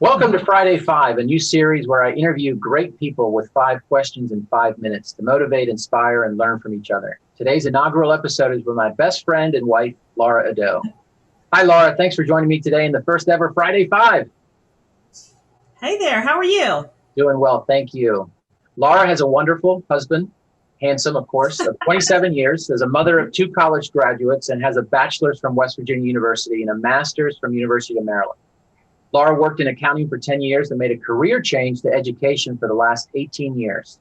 Welcome to Friday Five, a new series where I interview great people with 5 questions in 5 minutes to motivate, inspire, and learn from each other. Today's inaugural episode is with my best friend and wife, Laura Ado. Hi, Laura. Thanks for joining me today in the first ever Friday Five. Hey there. How are you? Doing well. Thank you. Laura has a wonderful husband, handsome, of course, of 27 years, is a mother of 2 college graduates, and has a bachelor's from West Virginia University and a master's from University of Maryland. Laura worked in accounting for 10 years and made a career change to education for the last 18 years.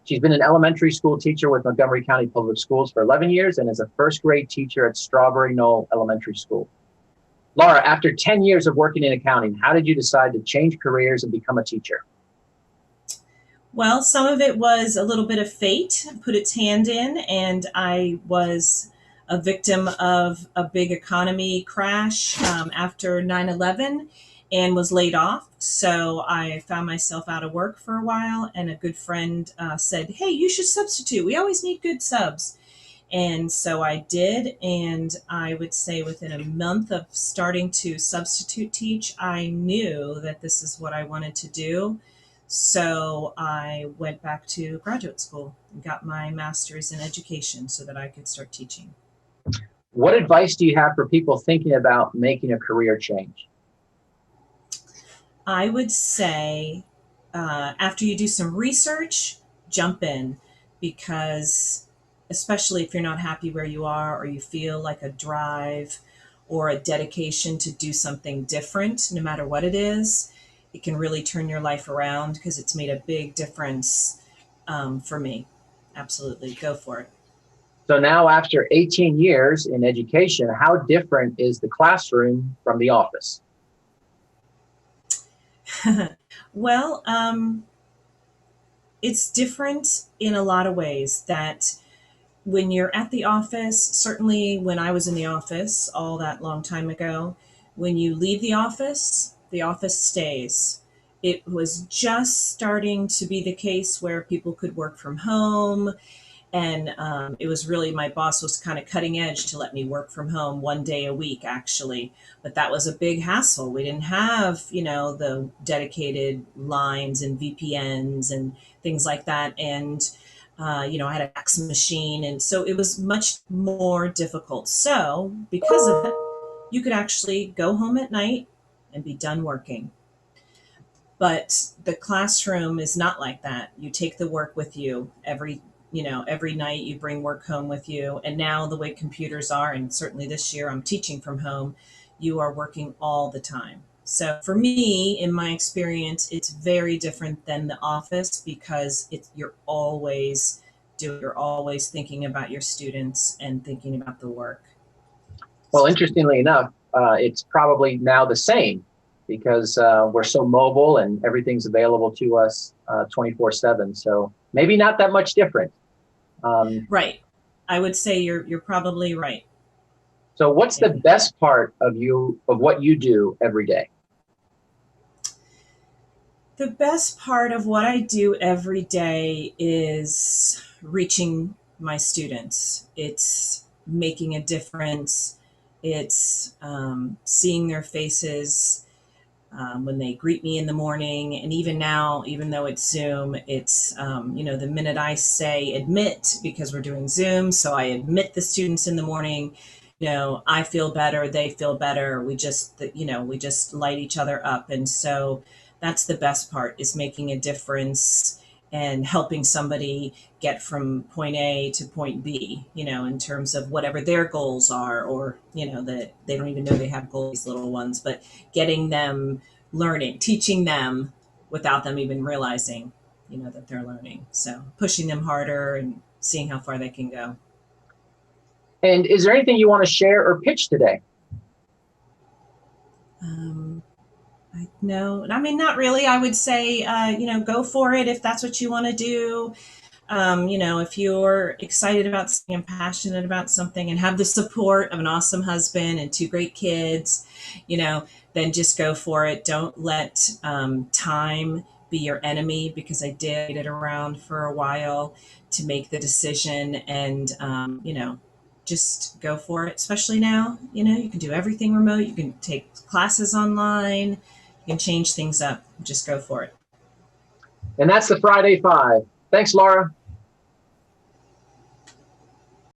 She's been an elementary school teacher with Montgomery County Public Schools for 11 years and is a first grade teacher at Strawberry Knoll Elementary School. Laura, after 10 years of working in accounting, how did you decide to change careers and become a teacher? Well, some of it was a little bit of fate put its hand in, and I was a victim of a big economy crash after 9/11 and was laid off. So I found myself out of work for a while, and a good friend said, "Hey, you should substitute. We always need good subs." And so I did, and I would say within a month of starting to substitute teach, I knew that this is what I wanted to do. So I went back to graduate school and got my master's in education so that I could start teaching. What advice do you have for people thinking about making a career change? I would say after you do some research, jump in, because especially if you're not happy where you are or you feel like a drive or a dedication to do something different, no matter what it is, it can really turn your life around, because it's made a big difference for me. Absolutely. Go for it. So now, after 18 years in education, how different is the classroom from the office? Well, it's different in a lot of ways. That when you're at the office, certainly when I was in the office all that long time ago, when you leave the office stays. It was just starting to be the case where people could work from home. And it was really, my boss was kind of cutting edge to let me work from home one day a week, actually. But that was a big hassle. We didn't have, the dedicated lines and VPNs and things like that. And, I had a fax machine. And so it was much more difficult. So because of that, you could actually go home at night and be done working. But the classroom is not like that. You take the work with you every night. You bring work home with you. And now the way computers are, and certainly this year I'm teaching from home, you are working all the time. So for me, in my experience, it's very different than the office, because you're always thinking about your students and thinking about the work. Well, interestingly enough, it's probably now the same, because we're so mobile and everything's available to us 24/7. So maybe not that much different. Right. I would say you're probably right. So what's Yeah. the best part of what you do every day? The best part of what I do every day is reaching my students. It's making a difference. It's seeing their faces when they greet me in the morning. And even now, even though it's Zoom, it's, the minute I say admit, because we're doing Zoom, so I admit the students in the morning, I feel better, they feel better. We just light each other up. And so that's the best part, is making a difference and helping somebody get from point A to point B, in terms of whatever their goals are, or, that they don't even know they have goals, these little ones, but getting them learning, teaching them without them even realizing, that they're learning. So pushing them harder and seeing how far they can go. And is there anything you want to share or pitch today? Um, no, I mean, not really. I would say, go for it if that's what you want to do. If you're excited about something and passionate about something and have the support of an awesome husband and 2 great kids, then just go for it. Don't let time be your enemy, because I did it around for a while to make the decision. And, just go for it, especially now. You can do everything remote. You can take classes online. You can change things up. Just go for it. And that's the Friday Five. Thanks, Laura.